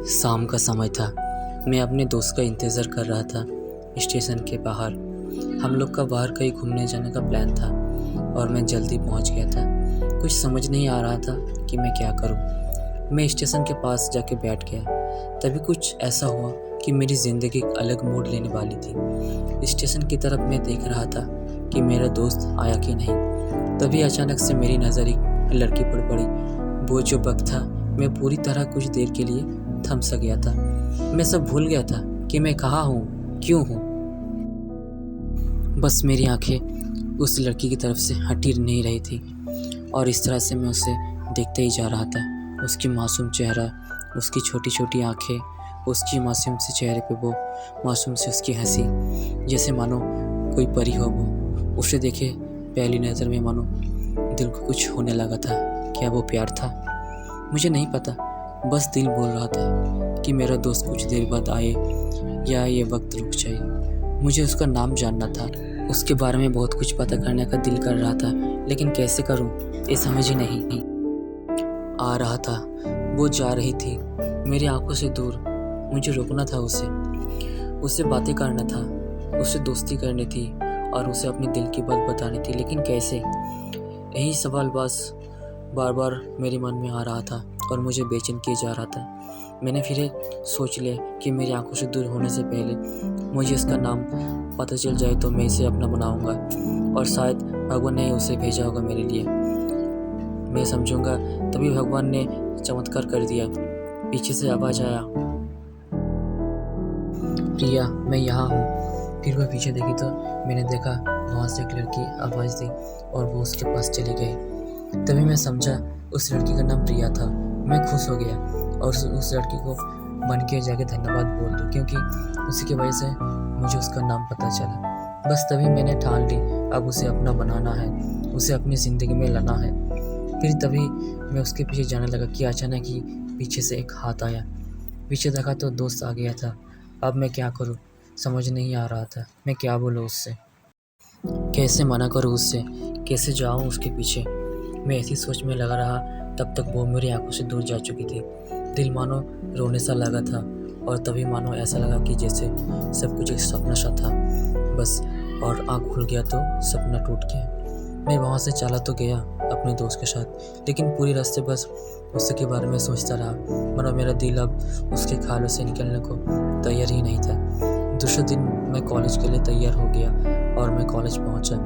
शाम का समय था। मैं अपने दोस्त का इंतज़ार कर रहा था स्टेशन के बाहर। हम लोग का बाहर कहीं घूमने जाने का प्लान था और मैं जल्दी पहुंच गया था। कुछ समझ नहीं आ रहा था कि मैं क्या करूं। मैं स्टेशन के पास जाके बैठ गया। तभी कुछ ऐसा हुआ कि मेरी ज़िंदगी एक अलग मोड़ लेने वाली थी। स्टेशन की तरफ मैं देख रहा था कि मेरा दोस्त आया कि नहीं। तभी अचानक से मेरी नज़र एक लड़की पर पड़ी। वो जो वक्त था, मैं पूरी तरह कुछ देर के लिए थम सा गया था। मैं सब भूल गया था कि मैं कहाँ हूँ, क्यों हूँ। बस मेरी आंखें उस लड़की की तरफ से हटी नहीं रही थी और इस तरह से मैं उसे देखते ही जा रहा था। उसकी मासूम चेहरा, उसकी छोटी छोटी आंखें, उसकी मासूम से चेहरे पे वो मासूम से उसकी हंसी, जैसे मानो कोई परी हो वो। उसे देखे पहली नज़र में मानो दिल को कुछ होने लगा था। क्या वो प्यार था? मुझे नहीं पता। बस दिल बोल रहा था कि मेरा दोस्त कुछ देर बाद आए या ये वक्त रुक जाए। मुझे उसका नाम जानना था। उसके बारे में बहुत कुछ पता करने का दिल कर रहा था, लेकिन कैसे करूं ये समझ ही नहीं आ रहा था। वो जा रही थी मेरी आंखों से दूर। मुझे रुकना था, उससे बातें करना था, उससे दोस्ती करनी थी और उसे अपने दिल की बात बतानी थी, लेकिन कैसे? यही सवाल बस बार बार मेरे मन में आ रहा था और मुझे बेचैन किए जा रहा था। मैंने फिर सोच लिया कि मेरी आंखों से दूर होने से पहले मुझे इसका नाम पता चल जाए तो मैं इसे अपना बनाऊंगा और शायद भगवान ने उसे भेजा होगा मेरे लिए। मैं समझूंगा तभी भगवान ने चमत्कार कर दिया। पीछे से आवाज़ आया, प्रिया मैं यहाँ हूँ। फिर वह पीछे देखी तो मैंने देखा वहाँ से एक लड़की आवाज़ दी और वो उसके पास चली गई। तभी मैं समझा उस लड़की का नाम प्रिया था। मैं खुश हो गया और उस लड़की को मन किया जाके धन्यवाद बोल दूं, क्योंकि उसी की वजह से मुझे उसका नाम पता चला। बस तभी मैंने ठान ली अब उसे अपना बनाना है, उसे अपनी ज़िंदगी में लाना है। फिर तभी मैं उसके पीछे जाने लगा कि अचानक ही पीछे से एक हाथ आया। पीछे देखा तो दोस्त आ गया था। अब मैं क्या करूं समझ नहीं आ रहा था। मैं क्या बोलूं उससे, कैसे मना करूं उससे, कैसे जाऊं उसके पीछे। मैं ऐसी सोच में लगा रहा तब तक वो मेरी आंखों से दूर जा चुकी थी। दिल मानो रोने सा लगा था और तभी मानो ऐसा लगा कि जैसे सब कुछ एक सपना सा था बस, और आँख खुल गया तो सपना टूट गया। मैं वहाँ से चला तो गया अपने दोस्त के साथ, लेकिन पूरी रास्ते बस उसके बारे में सोचता रहा। मानो मेरा दिल अब उसके ख्यालों से निकलने को तैयार ही नहीं था। दूसरे दिन मैं कॉलेज के लिए तैयार हो गया और मैं कॉलेज पहुँचा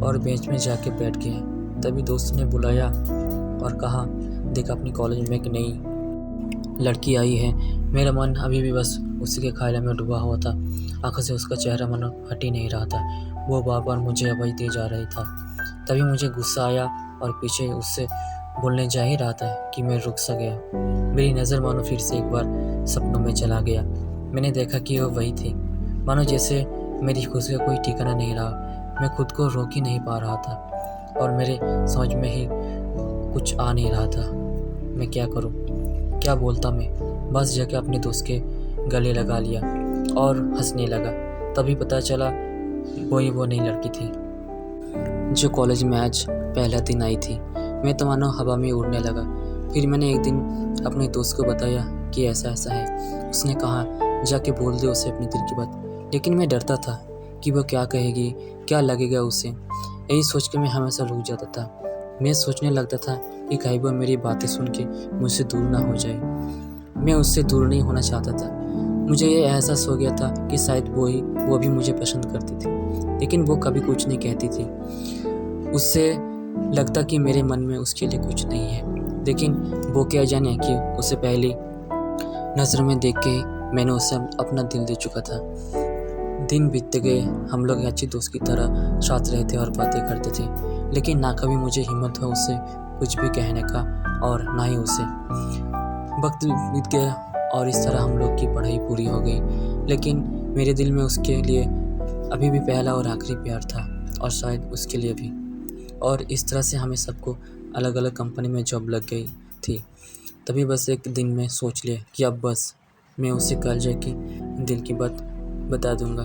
और बेंच में जाके बैठ गया। तभी दोस्त ने बुलाया और कहा, देख अपनी कॉलेज में एक नई लड़की आई है। मेरा मन अभी भी बस उसी के ख्याल में डूबा हुआ था। आंखों से उसका चेहरा मानो हट ही नहीं रहा था। वो बार बार मुझे आवाज़ दे जा रही था। तभी मुझे गुस्सा आया और पीछे उससे बोलने जा ही रहा था कि मैं रुक सा गया। मेरी नज़र मानो फिर से एक बार सपनों में चला गया। मैंने देखा कि वो वही थी। मानो जैसे मेरी खुशी का कोई ठिकाना नहीं रहा। मैं खुद को रोक ही नहीं पा रहा था और मेरे समझ में ही कुछ आ नहीं रहा था। मैं क्या करूं, क्या बोलता मैं। बस जाके अपने दोस्त के गले लगा लिया और हंसने लगा। तभी पता चला वो नई लड़की थी जो कॉलेज में आज पहला दिन आई थी। मैं तो मानो हवा में उड़ने लगा। फिर मैंने एक दिन अपने दोस्त को बताया कि ऐसा ऐसा है। उसने कहा जाके बोल दे उसे अपनी दिल की बात, लेकिन मैं डरता था कि वो क्या कहेगी, क्या लगेगा उसे। यही सोच के मैं हमेशा रुक जाता था। मैं सोचने लगता था कि कहीं वो मेरी बातें सुन के मुझसे दूर ना हो जाए। मैं उससे दूर नहीं होना चाहता था। मुझे ये एहसास हो गया था कि शायद वो भी मुझे पसंद करती थी, लेकिन वो कभी कुछ नहीं कहती थी। उससे लगता कि मेरे मन में उसके लिए कुछ नहीं है, लेकिन वो क्या जाने कि उसे पहली नज़र में देख के मैंने उसे अपना दिल दे चुका था। दिन बीतते गए। हम लोग अच्छी दोस्त की तरह साथ रहते और बातें करते थे, लेकिन ना कभी मुझे हिम्मत हुआ उससे कुछ भी कहने का और ना ही उसे। वक्त बीत गया और इस तरह हम लोग की पढ़ाई पूरी हो गई, लेकिन मेरे दिल में उसके लिए अभी भी पहला और आखिरी प्यार था और शायद उसके लिए भी। और इस तरह से हमें सबको अलग अलग कंपनी में जॉब लग गई थी। तभी बस एक दिन में सोच लिया कि अब बस मैं उसे कल जाके दिल की बात बता दूंगा।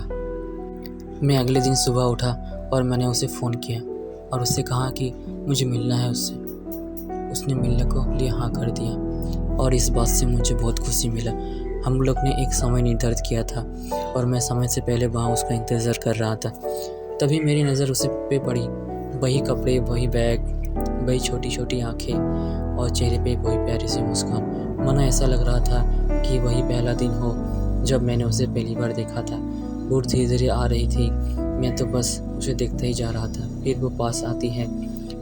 मैं अगले दिन सुबह उठा और मैंने उसे फ़ोन किया और उससे कहा कि मुझे मिलना है उससे। उसने मिलने को लिए हाँ कर दिया। और इस बात से मुझे बहुत खुशी मिला। हम लोग ने एक समय निर्धारित किया था और मैं समय से पहले वहाँ उसका इंतज़ार कर रहा था। तभी मेरी नज़र उसे पे पड़ी। वही कपड़े, वही बैग, वही छोटी छोटी आँखें और चेहरे पे वही प्यारी सी मुस्कान। मानो ऐसा लग रहा था कि वही पहला दिन हो जब मैंने उसे पहली बार देखा था। वो धीरे-धीरे आ रही थी, मैं तो बस उसे देखता ही जा रहा था। फिर वो पास आती है,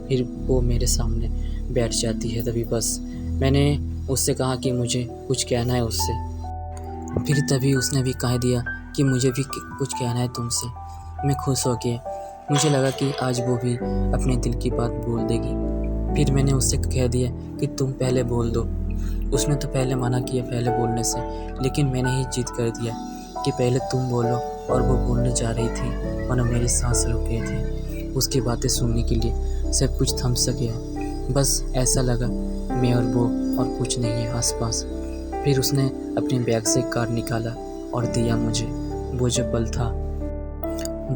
फिर वो मेरे सामने बैठ जाती है। तभी बस मैंने उससे कहा कि मुझे कुछ कहना है उससे। फिर तभी उसने भी कह दिया कि मुझे भी कुछ कहना है तुमसे। मैं खुश हो गया। मुझे लगा कि आज वो भी अपने दिल की बात बोल देगी। फिर मैंने उससे कह दिया कि तुम पहले बोल दो। उसने तो पहले मना किया पहले बोलने से, लेकिन मैंने ही जिद कर दिया कि पहले तुम बोलो। और वो बोलने जा रही थी, मानो मेरी सांस रुक गई थी। उसकी बातें सुनने के लिए सब कुछ थम सा गया। बस ऐसा लगा मैं और वो और कुछ नहीं है आसपास। फिर उसने अपने बैग से कार्ड निकाला और दिया मुझे। वो जो पल था,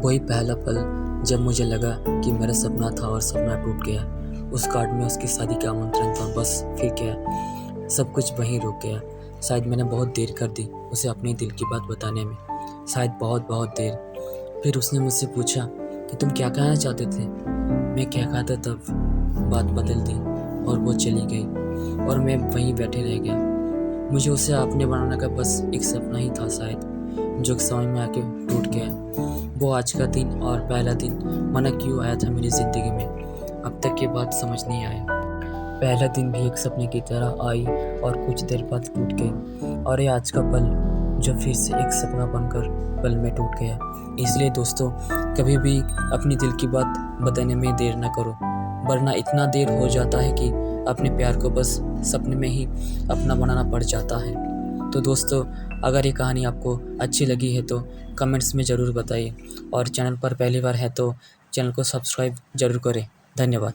वही पहला पल जब मुझे लगा कि मेरा सपना था और सपना टूट गया। उस कार्ड में उसकी शादी का आमंत्रण था। बस फिर क्या, सब कुछ वहीं रुक गया। शायद मैंने बहुत देर कर दी उसे अपने दिल की बात बताने में, शायद बहुत बहुत देर। फिर उसने मुझसे पूछा कि तुम क्या कहना चाहते थे। मैं क्या कहता तब बात बदल दी और वो चली गई और मैं वहीं बैठे रह गया। मुझे उसे अपने बनाने का बस एक सपना ही था शायद, जो समय में आके टूट गया। वो आज का दिन और पहला दिन माना क्यों आया था मेरी ज़िंदगी में, अब तक ये बात समझ नहीं आया। पहला दिन भी एक सपने की तरह आई और कुछ देर बाद टूट गई, और ये आज का पल जो फिर से एक सपना बनकर पल में टूट गया। इसलिए दोस्तों, कभी भी अपनी दिल की बात बताने में देर ना करो, वरना इतना देर हो जाता है कि अपने प्यार को बस सपने में ही अपना बनाना पड़ जाता है। तो दोस्तों, अगर ये कहानी आपको अच्छी लगी है तो कमेंट्स में ज़रूर बताइए, और चैनल पर पहली बार है तो चैनल को सब्सक्राइब ज़रूर करें। धन्यवाद।